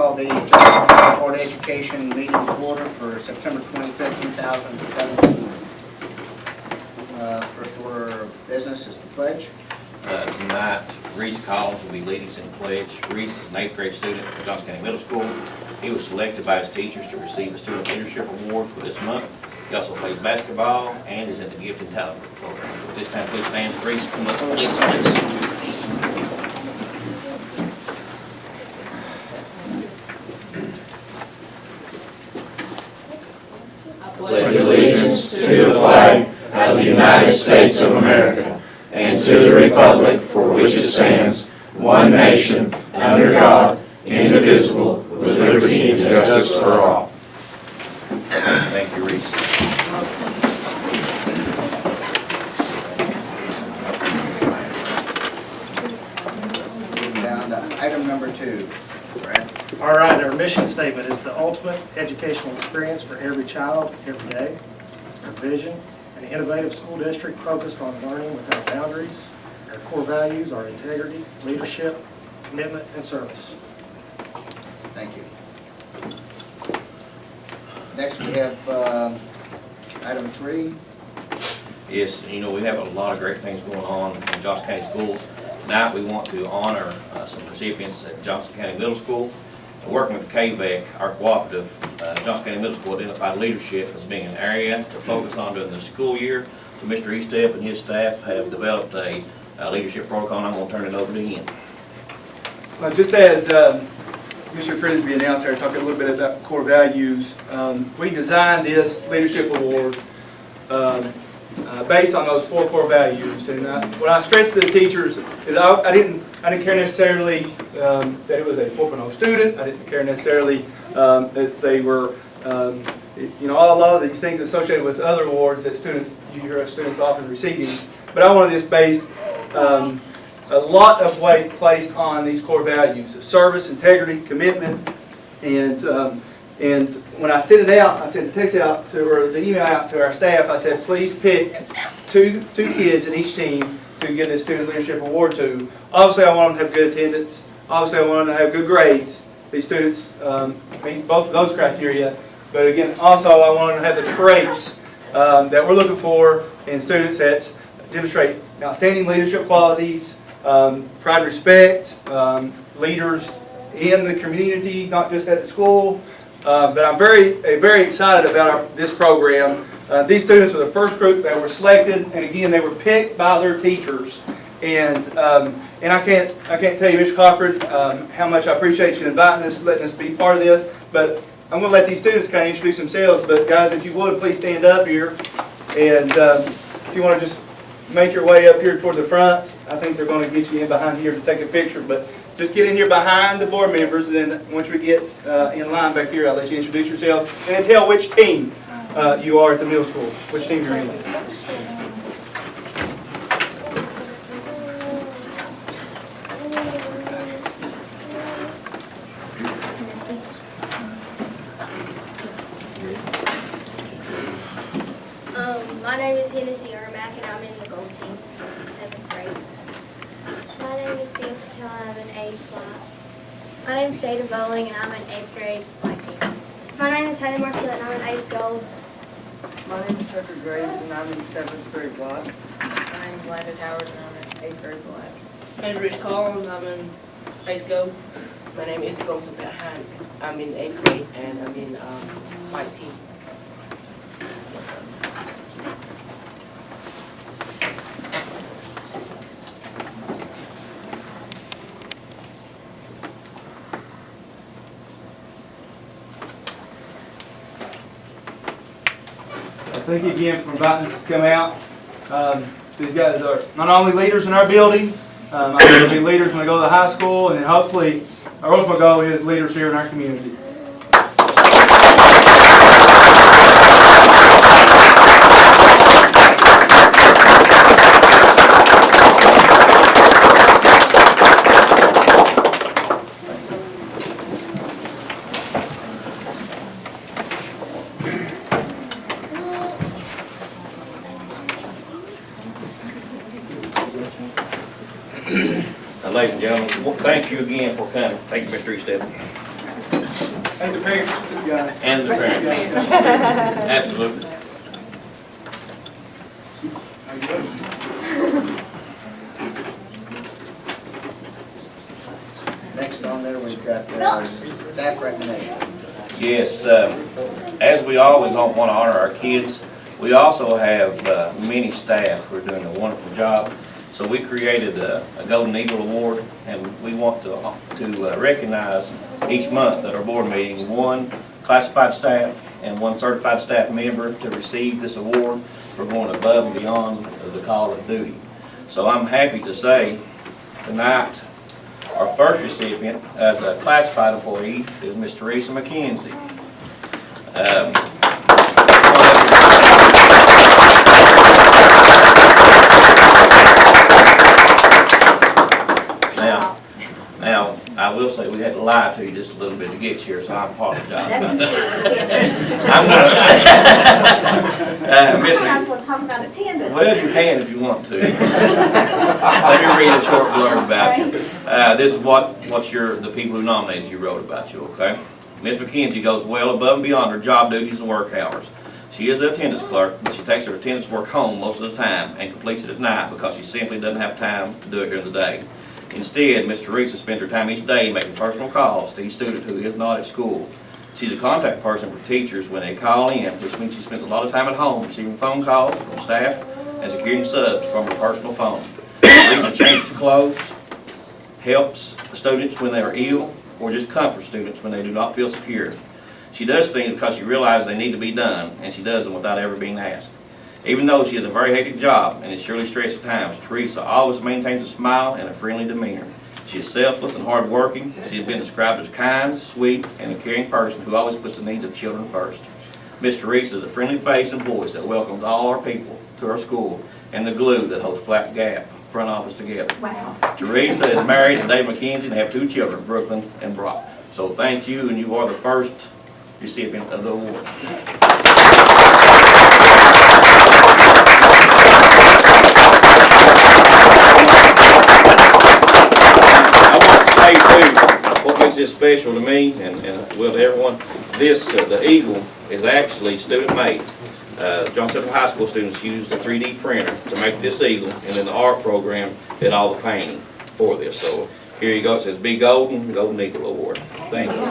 call the Johnson County Board of Education meeting to order for September 25th, 2017. First order of business is the pledge. Tonight, Reese Collins will be leading us in the pledge. Reese is an 8th grade student at Johnson County Middle School. He was selected by his teachers to receive the Student Leadership Award for this month. He also plays basketball and is in the Gifted Talent program. So at this time, please stand. Reese, come up and lead us, please. Pledge allegiance to the flag of the United States of America and to the republic for which it stands, one nation, under God, indivisible, with liberty and justice for all. Thank you, Reese. Moving down to item number 2. Brad. All right, our mission statement is the ultimate educational experience for every child, every day. Our vision, an innovative school district focused on learning without boundaries. Our core values are integrity, leadership, commitment, and service. Thank you. Next we have item 3. Yes, you know, we have a lot of great things going on in Johnson County schools. Tonight, we want to honor some recipients at Johnson County Middle School. Working with KVEC, our cooperative, Johnson County Middle School identified leadership as being an area to focus on during the school year. So Mr. Eastep and his staff have developed a leadership protocol, and I'm going to turn it over to him. Just as Mr. Frisbee announced there, talking a little bit about core values, we designed this leadership award based on those 4 core values. And what I stressed to the teachers is I didn't care necessarily that it was a 4.0 student. I didn't care necessarily if they were, you know, a lot of these things associated with other awards that you hear students often receiving. But I wanted this based a lot of weight placed on these core values of service, integrity, commitment, and when I sent it out, I sent the text out to, or the email out to our staff. I said, please pick two kids in each team to give this Student Leadership Award to. Obviously, I want them to have good attendance. Obviously, I want them to have good grades. These students meet both of those criteria. But again, also, I want them to have the traits that we're looking for in students that demonstrate outstanding leadership qualities, pride and respect, leaders in the community, not just at the school. But I'm very excited about this program. These students were the first group that were selected, and again, they were picked by their teachers. And I can't tell you, Mr. Cochran, how much I appreciate you inviting us, letting us be part of this. But I'm going to let these students kind of introduce themselves. But guys, if you would, please stand up here. And if you want to just make your way up here toward the front, I think they're going to get you in behind here to take a picture. But just get in here behind the board members, and then once we get in line back here, I'll let you introduce yourself and then tell which team you are at the middle school, which team you're in. My name is Hennessy Ermack, and I'm in the gold team in 7th grade. My name is Dan Patel, and I'm in 8th flat. My name is Jada Bowling, and I'm in 8th grade white team. My name is Haley Marcellette, and I'm in 8th gold. My name is Tucker Graves, and I'm in 7th grade black. My name is Landon Howard, and I'm in 8th grade black. My name is Rich Collins, I'm in 8th gold. My name is Gonzalo Behan. I'm in 8th grade, and I'm in white team. Thank you again for inviting us to come out. These guys are not only leaders in our building, I think they'll be leaders when they go to the high school, and then hopefully our ultimate goal is leaders here in our community. Ladies and gentlemen, thank you again for coming. Thank you, Mr. Eastep. And the parents, guys. And the parents. Absolutely. Next on there, we've got staff recognition. Yes, as we always want to honor our kids, we also have many staff who are doing a wonderful job. So we created a Golden Eagle Award, and we want to recognize each month at our board meeting one classified staff and one certified staff member to receive this award for going above and beyond the call of duty. So I'm happy to say tonight our first recipient as a classified employee is Ms. Teresa McKenzie. Now, I will say we had to lie to you just a little bit to get here, so I apologize about that. Well, you can if you want to. Let me read a short blurb about you. This is what the people who nominated you wrote about you, okay? Ms. McKenzie goes well above and beyond her job duties and work hours. She is the attendance clerk, but she takes her attendance work home most of the time and completes it at night because she simply doesn't have time to do it during the day. Instead, Ms. Teresa spends her time each day making personal calls to each student who is not at school. She's a contact person for teachers when they call in, which means she spends a lot of time at home receiving phone calls from staff and securing subs from her personal phone. Teresa changes clothes, helps students when they are ill, or just comforts students when they do not feel secure. She does things because she realizes they need to be done, and she does them without ever being asked. Even though she has a very hectic job and is surely stressed at times, Teresa always maintains a smile and a friendly demeanor. She is selfless and hardworking. She has been described as kind, sweet, and a caring person who always puts the needs of children first. Miss Teresa is a friendly face and voice that welcomes all our people to our school and the glue that holds Flat Gap front office together. Wow. Teresa is married to Dave McKenzie and have 2 children, Brooklyn and Brock. So thank you, and you are the first recipient of the award. What makes this special to me and well to everyone, the eagle is actually student made. Johnson Central High School students used a 3D printer to make this eagle, and then the art program did all the painting for this. So here you go, it says Be Golden, Golden Eagle Award. Thank you.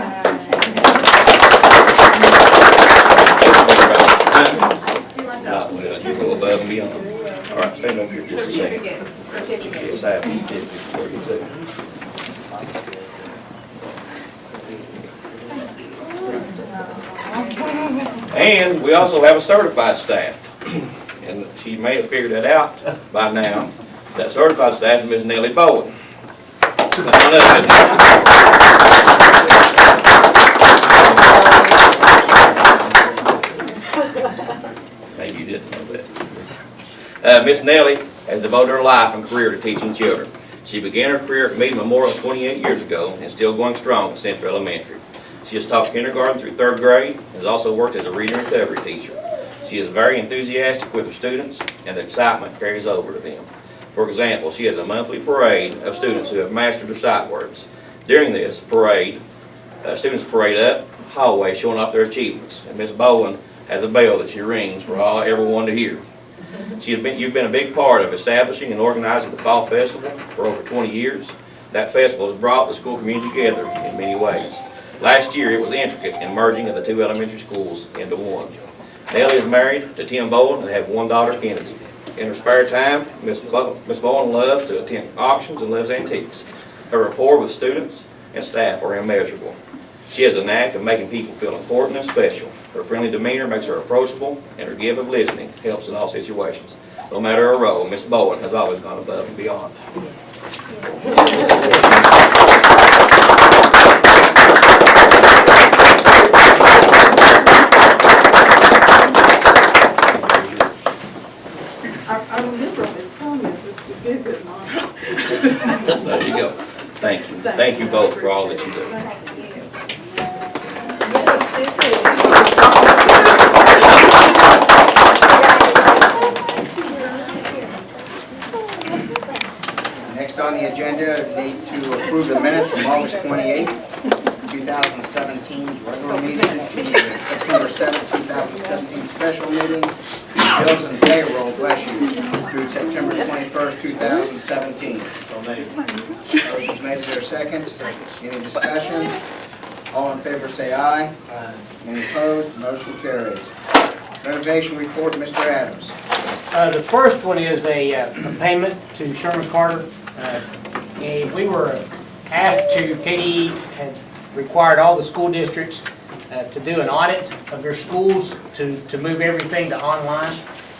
You go above and beyond. All right, stand up here just a second. Yes, I have these certificates for you too. And we also have a certified staff. And she may have figured that out by now. That certified staff is Ms. Nellie Bowen. Maybe you didn't know that. Miss Nellie has devoted her life and career to teaching children. She began her career at Meade Memorial 28 years ago and is still going strong at Central Elementary. She has taught kindergarten through 3rd grade and has also worked as a reading recovery teacher. She is very enthusiastic with her students, and the excitement carries over to them. For example, she has a monthly parade of students who have mastered their sight words. During this parade, students parade up the hallway showing off their achievements, and Ms. Bowen has a bell that she rings for everyone to hear. You've been a big part of establishing and organizing the Fall Festival for over 20 years. That festival has brought the school community together in many ways. Last year, it was intricate in merging of the 2 elementary schools into one. Nellie is married to Tim Bowen and they have 1 daughter, Kennedy. In her spare time, Miss Bowen loves to attend auctions and loves antiques. Her rapport with students and staff are immeasurable. She has a knack of making people feel important and special. Her friendly demeanor makes her approachable, and her gift of listening helps in all situations. No matter her role, Miss Bowen has always gone above and beyond. I remember this telling us this would be a good mom. There you go. Thank you. Thank you both for all that you do. Next on the agenda, need to approve the minutes from August 28, 2010. 2017 regular meeting, September 7th, 2017 special meeting, bills and payroll, bless you, through September 21st, 2017. So made. Motion's made, is there a second? Any discussion? All in favor say aye. Any opposed? Motion carries. Renovation report, Mr. Adams. The first one is a payment to Sherman Carter. And we were asked to, KDE had required all the school districts to do an audit of their schools to move everything to online.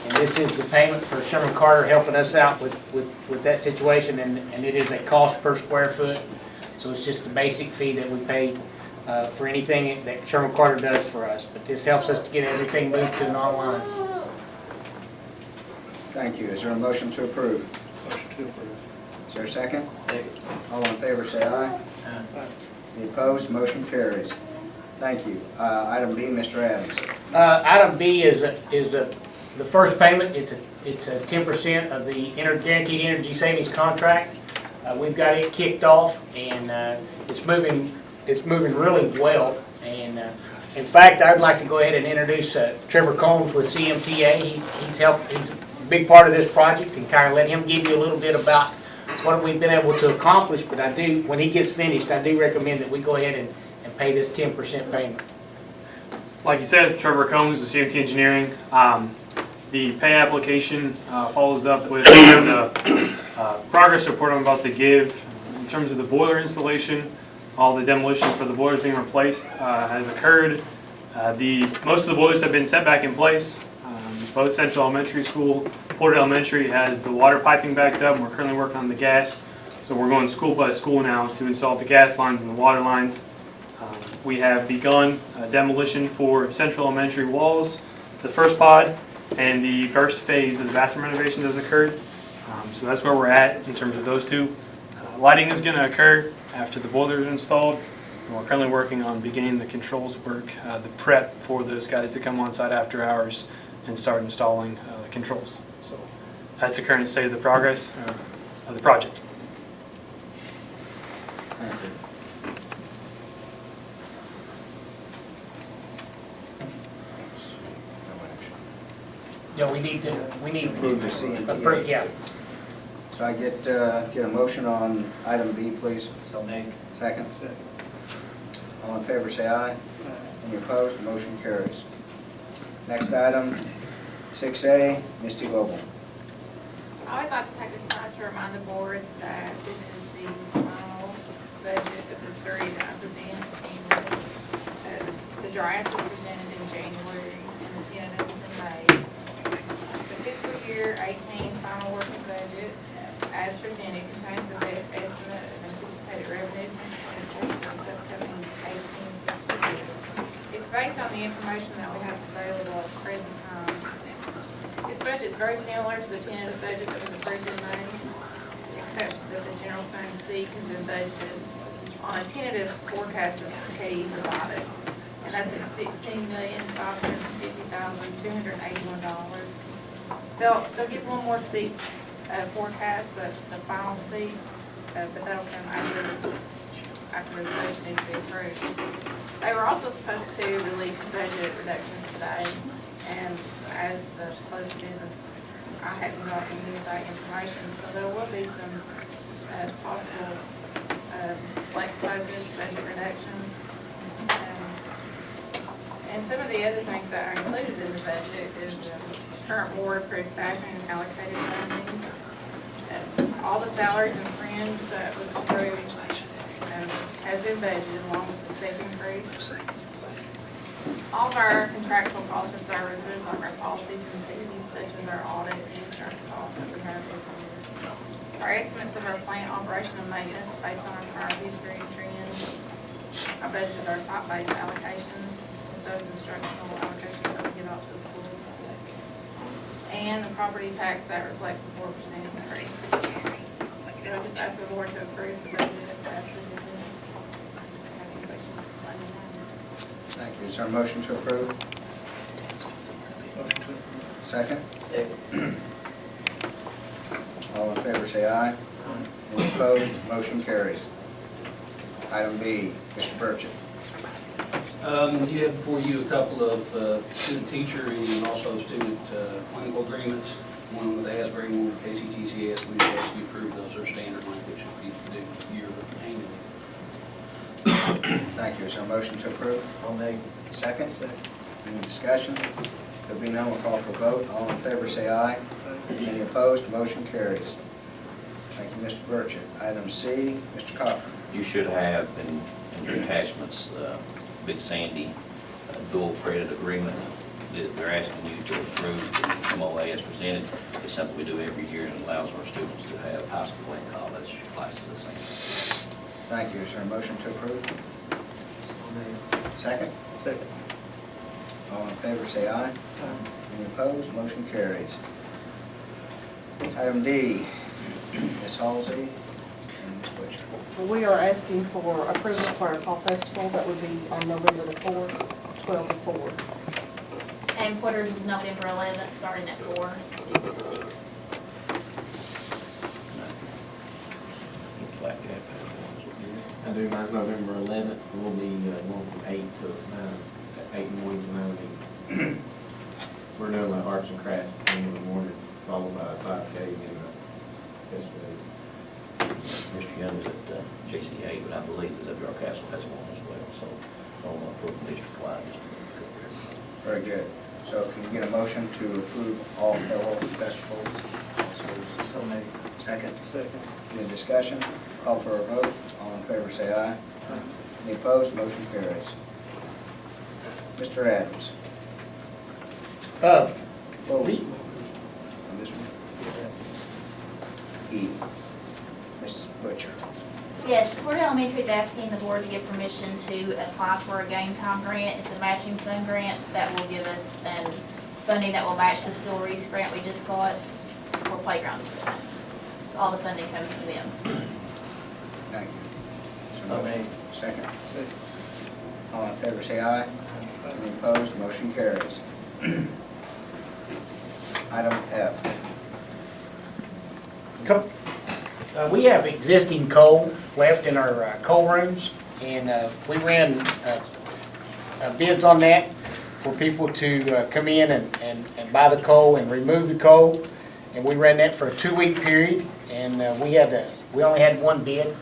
And this is the payment for Sherman Carter helping us out with that situation, and it is a cost per square foot. So it's just the basic fee that we pay for anything that Sherman Carter does for us. But this helps us to get everything moved to an online. Thank you. Is there a motion to approve? Motion to approve. Is there a second? Second. All in favor say aye. Any opposed? Motion carries. Thank you. Item B, Mr. Adams. Item B is the first payment. It's a 10% of the guaranteed energy savings contract. We've got it kicked off, and it's moving really well. And in fact, I'd like to go ahead and introduce Trevor Combs with CMTA. He's a big part of this project, and kind of let him give you a little bit about what we've been able to accomplish. But I do, when he gets finished, I do recommend that we go ahead and pay this 10% payment. Like you said, Trevor Combs with CMT Engineering. The pay application follows up with the progress report I'm about to give. In terms of the boiler installation, all the demolition for the boilers being replaced has occurred. Most of the boilers have been set back in place. Both Central Elementary School, Porter Elementary has the water piping backed up, and we're currently working on the gas. So we're going school by school now to install the gas lines and the water lines. We have begun demolition for Central Elementary walls, the first pod, and the first phase of the bathroom renovation has occurred. So that's where we're at in terms of those two. Lighting is going to occur after the boilers are installed. And we're currently working on beginning the controls work, the prep for those guys to come on site after hours and start installing the controls. So that's the current state of the progress of the project. Thank you. Yeah, we need Approve the CMTA. approve, yeah. So I get a motion on item B, please. So made. Second. All in favor say aye. Any opposed? Motion carries. Next item, 6A, Misty Global. I always like to take this time to remind the board that this is the final budget of the three that I present annually. The draft was presented in January and the tentative was in May. The fiscal year 18 final working budget, as presented, contains the best estimate of anticipated revenues and expenditures for the upcoming 18 fiscal year. It's based on the information that we have available at the present time. This budget is very similar to the tentative budget that was approved in May, except that the general fund C has been budgeted on a tentative forecast that KDE provided, and that's at $16,550,281. They'll give one more seat forecast, the final seat, but that'll come after this budget needs to be approved. They were also supposed to release budget reductions today, and as close of business, I haven't gotten any of that information, so there will be some possible flex focus budget reductions. And some of the other things that are included in the budget is current board approved staffing and allocated funding. All the salaries and fringe that was approved has been budgeted along with the step increase. All of our contractual costs for services, like our policies and fees, such as our audit and insurance costs that we have every year. Our estimates of our plant operation and maintenance based on our prior history and trends. I budgeted our site-based allocation, those instructional allocations that we give out to the schools. And the property tax that reflects the 4% increase. So I just asked the board to approve the budget as presented. Have any questions, just let me know. Thank you. Is there a motion to approve? Motion to approve. Second? All in favor say aye. Any opposed? Motion carries. Item B, Mr. Burchett. You have before you a couple of student teacher and also student clinical agreements, one with ASBRE, one with KCTCS. We ask you approve those are standard language that we do year annually. Thank you. Is there a motion to approve? I'll make. Second? Any discussion? There be none, we'll call for a vote. All in favor say aye. Any opposed? Motion carries. Thank you, Mr. Burchett. Item C, Mr. Cochran. You should have in your attachments, Big Sandy dual credit agreement. They're asking you to approve the MOA as presented. It's something we do every year and allows our students to have high school and college classes the same. Thank you. Is there a motion to approve? Second? Second. All in favor say aye. Any opposed? Motion carries. Item D, Ms. Halsey and Ms. Butcher. We are asking for approval for our fall festival that would be on November the 4th, 12 to 4. And Porter's is November 11th, starting at 4 to 6. Looks like that. I do, mine's November 11th, we'll be going from 8 to 9, 8 in the morning to 9 evening. We're doing the arts and crafts at the end of the morning, followed by a 5K and a festival. Mr. Young is at JCA, but I believe that WR Castle has one as well, so on for district-wide. Very good. So can you get a motion to approve all fall festivals? So made. Second? Second. Any discussion? Call for a vote. All in favor say aye. Any opposed? Motion carries. Mr. Adams. Whoa. We, On this one? E. Mrs. Butcher. Yes, Porter Elementary is asking the board to give permission to apply for a game time grant. It's a matching fund grant that will give us funding that will match the school reuse grant we just got for playground equipment. So all the funding comes from them. Thank you. Is there a So motion? made. Second. Second. All in favor say aye. Any opposed? Motion carries. Item F. We have existing coal left in our coal rooms, and we ran bids on that for people to come in and buy the coal and remove the coal. And we ran that for a 2-week period, and we only had one bid.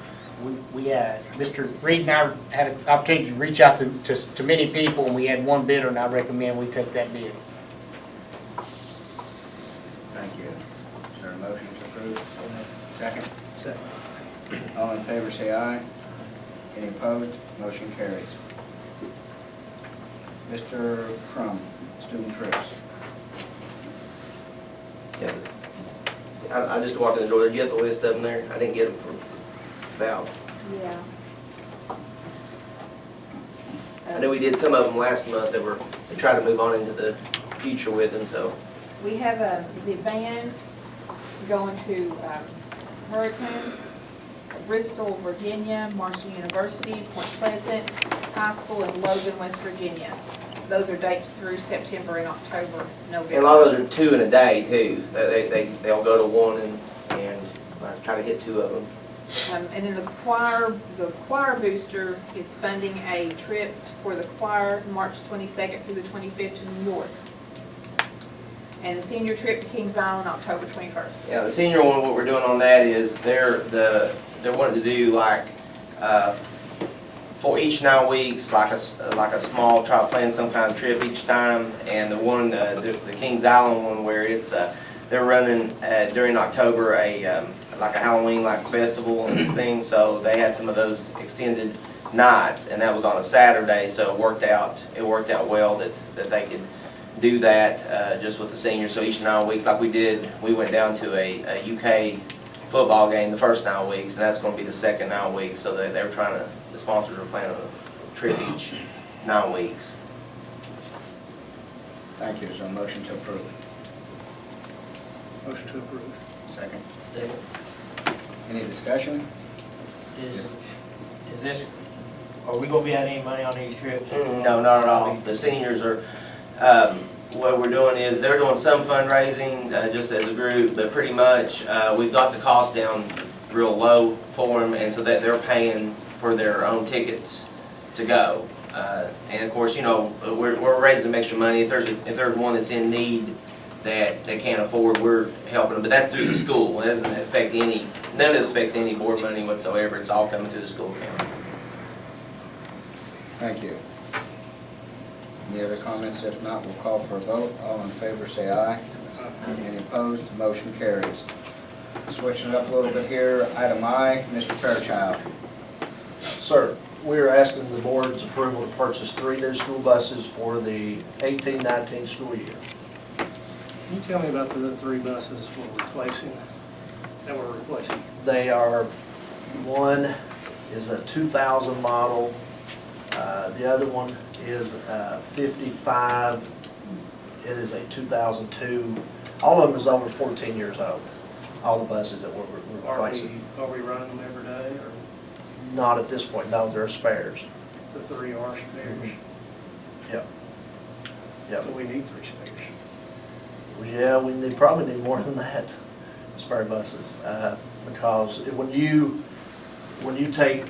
Mr. Reed and I had an opportunity to reach out to many people, and we had one bidder, and I recommend we take that bid. Thank you. Is there a motion to approve? Second? Second. All in favor say aye. Any opposed? Motion carries. Mr. Crum, student trips. Yeah. I just walked in the door. Did you have the list of them there? I didn't get them from Val. Yeah. I know we did some of them last month that they tried to move on into the future with them, so. We have the band going to Hurricane, Bristol, Virginia, Marshall University, Point Pleasant High School, and Logan, West Virginia. Those are dates through September and October, November. And a lot of those are 2 in a day too. They'll go to one and try to hit 2 of them. And then the choir booster is funding a trip for the choir March 22nd through the 25th to New York. And the senior trip to Kings Island, October 21st. Yeah, the senior one, what we're doing on that is they're wanting to do like for each 9 weeks, like a small, try to plan some kind of trip each time. And the Kings Island one, where it's they're running during October like a Halloween like festival and this thing. So they had some of those extended nights, and that was on a Saturday. So it worked out well that they could do that just with the seniors. So each 9 weeks, like we did, we went down to a UK football game the first 9 weeks, and that's going to be the second 9 weeks. So they were trying to, the sponsors were planning a trip each 9 weeks. Thank you. Is there a motion to approve? Motion to approve. Second. Second. Any discussion? Is this, are we gonna be having any money on these trips? No, not at all. The seniors are, what we're doing is they're doing some fundraising just as a group, but pretty much we've got the cost down real low for them, and so that they're paying for their own tickets to go. And of course, you know, we're raising some extra money. If there's one that's in need that they can't afford, we're helping them. But that's through the school. It doesn't affect any, none of this affects any board money whatsoever. It's all coming through the school account. Thank you. Any other comments? If not, we'll call for a vote. All in favor, say aye. Any opposed? Motion carries. Switching it up a little bit here, item I, Mr. Fairchild. Sir, we are asking the board's approval to purchase 3 new school buses for the 18-19 school year. Can you tell me about the 3 buses that we're replacing? They are, one is a 2000 model, the other one is a 55, it is a 2002. All of them is over 14 years old, all the buses that we're replacing. Are we running them every day, or Not at this point, no, they're spares. the 3 are spares? Yep. Yep. Do we need 3 spares? Yeah, we probably need more than that, spare buses, because when you take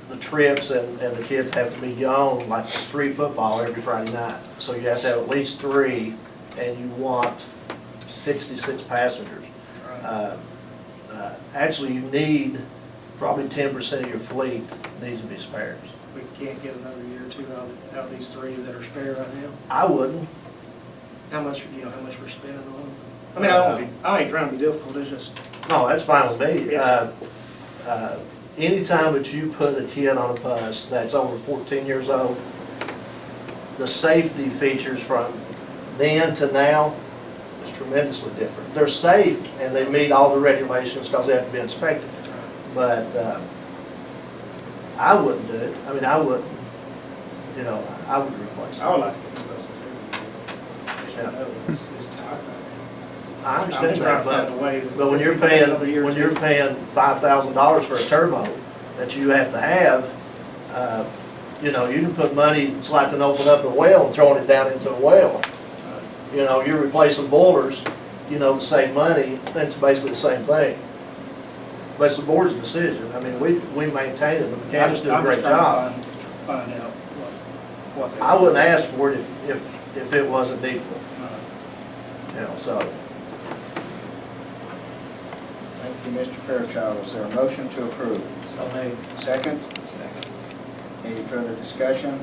the trips and the kids have to be gone, like 3 football every Friday night, so you have to have at least 3, and you want 66 passengers. Actually, you need probably 10% of your fleet needs to be spares. We can't get another year or 2 out of these 3 that are spare right now? I wouldn't. How much we're spending on them? I mean, I ain't trying to be difficult, it's just. No, that's fine with me. Anytime that you put a kid on a bus that's over 14 years old, the safety features from then to now is tremendously different. They're safe and they meet all the regulations because they have to be inspected. But I wouldn't do it. I mean, I wouldn't, I would replace it. I would like to get the buses. It's tight. I understand I'm trying that, to find a way to- but when you're paying $5,000 for a turbo that you have to have, you can put money, it's like opening up a well and throwing it down into a well. You're replacing boilers, to save money, that's basically the same thing. But it's the board's decision. I mean, we maintain it, the mechanics do a great job. Find out what they. I wouldn't ask for it if it wasn't needful, so. Thank you, Mr. Fairchild. Is there a motion to approve? So maybe. Second? Second. Any further discussion?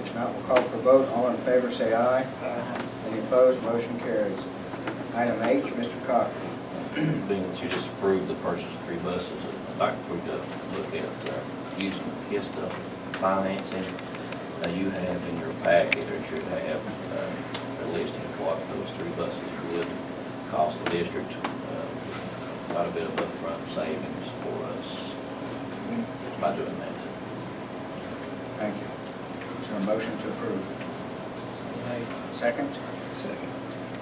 If not, we'll call for a vote. All in favor, say aye. Any opposed? Motion carries. Item H, Mr. Cochran. Being that you just approved the purchase of 3 buses, I'd like for you to look at using KISTA financing. You have in your packet, or should have, a listing of what those 3 buses would cost the district. Quite a bit of upfront savings for us by doing that. Thank you. Is there a motion to approve? Second? Second.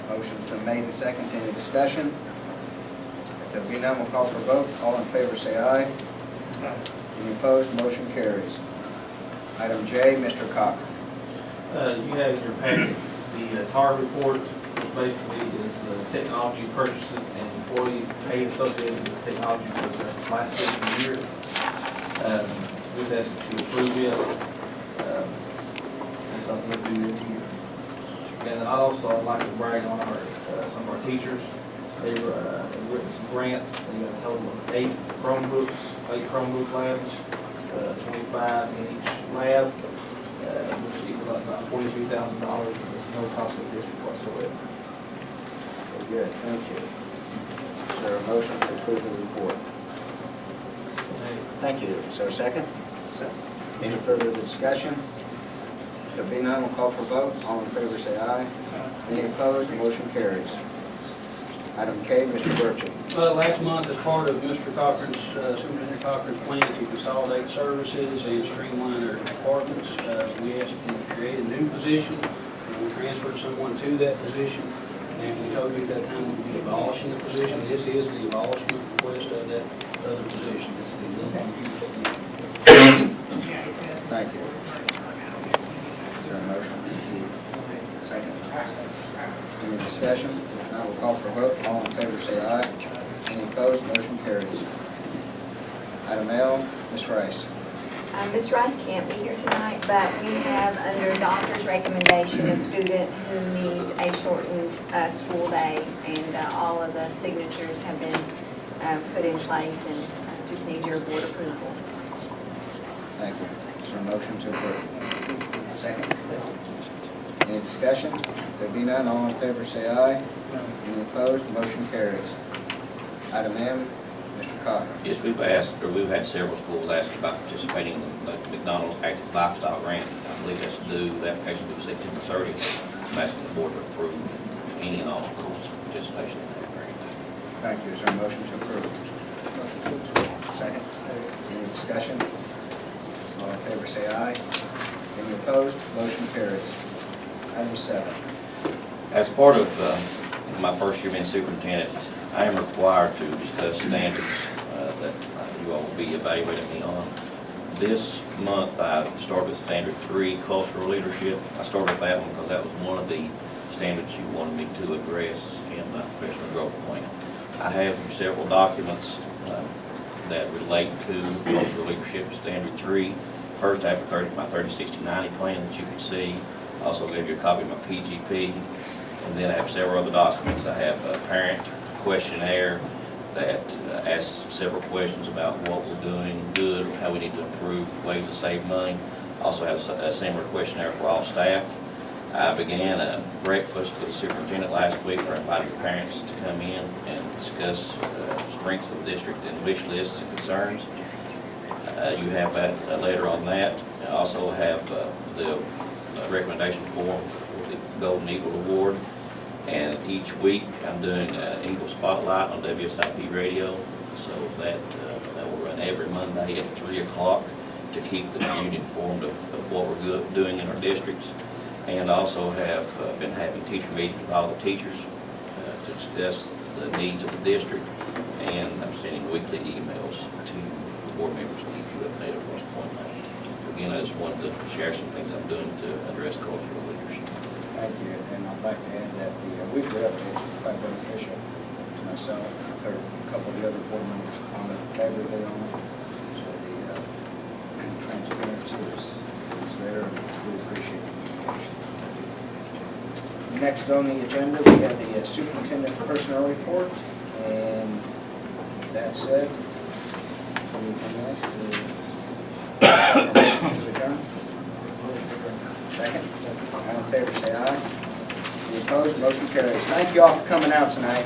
Motion's been made and second. Any discussion? If there be none, we'll call for a vote. All in favor, say aye. Any opposed? Motion carries. Item J, Mr. Cochran. You have in your packet the TAR report, which basically is technology purchases and employee pay associated with technology for the last fiscal year. We've asked you to approve it. It's something that we do every year. And I'd like to brag on some of our teachers. They've written some grants. They got a total of 8 Chromebook labs, 25 in each lab, which equals about $43,000 with no cost to the district whatsoever. Very good, thank you. Is there a motion to approve the report? Thank you. Is there a second? Second. Any further discussion? If there be none, we'll call for a vote. All in favor, say aye. Any opposed? Motion carries. Item K, Mr. Burchett. Last month, as part of Mr. Cochran's, Superintendent Cochran's plan to consolidate services and streamline their departments, we asked them to create a new position. We transferred someone to that position, and we told you at that time we'd be abolishing the position. This is the abolishment request of that other position. It's the computer technician. Thank you. Is there a motion? Second. Any discussion? If not, we'll call for a vote. All in favor, say aye. Any opposed? Motion carries. Item L, Ms. Rice. Ms. Rice can't be here tonight, but we have under doctor's recommendation a student who needs a shortened school day, and all of the signatures have been put in place, and just need your board approval. Thank you. Is there a motion to approve? Second? Any discussion? There be none, all in favor say aye. Any opposed? Motion carries. Item M, Mr. Cotter. Yes, we've had several schools ask about participating in the McDonald's Active Lifestyle Grant. I believe that's due, the application due September 30th. I'm asking the board to approve any and all schools' participation in that grant. Thank you. Is there a motion to approve? Second? Any discussion? All in favor say aye. Any opposed? Motion carries. Item 7. As part of my first year being superintendent, I am required to discuss standards that you all will be evaluating me on. This month, I started with Standard 3, Cultural Leadership. I started with that one because that was one of the standards you wanted me to address in my professional growth plan. I have several documents that relate to Cultural Leadership Standard 3. First, I have my 30-60-90 plan that you can see. I also gave you a copy of my PGP. And then I have several other documents. I have a parent questionnaire that asks several questions about what we're doing good, how we need to improve, ways to save money. I also have a similar questionnaire for all staff. I began a breakfast with the superintendent last week where I invited parents to come in and discuss strengths of the district and wish lists and concerns. You have a letter on that. I also have the recommendation form for the Golden Eagle Award. And each week I'm doing an Eagle Spotlight on WSIP radio. So that will run every Monday at 3 o'clock to keep the community informed of what we're doing in our districts. And also have been having teacher meetings with all the teachers to discuss the needs of the district. And I'm sending weekly emails to the board members to keep you updated on what's going on. Again, I just wanted to share some things I'm doing to address cultural leadership. Thank you. And I'd like to add that the weekly updates are quite beneficial to myself. I've heard a couple of the other board members comment favorably on it. So the transparency is there, and we appreciate the communication. Next on the agenda, we have the superintendent's personnel report. And that said, anything else to adjourn? Second? All in favor say aye. Any opposed? Motion carries. Thank you all for coming out tonight.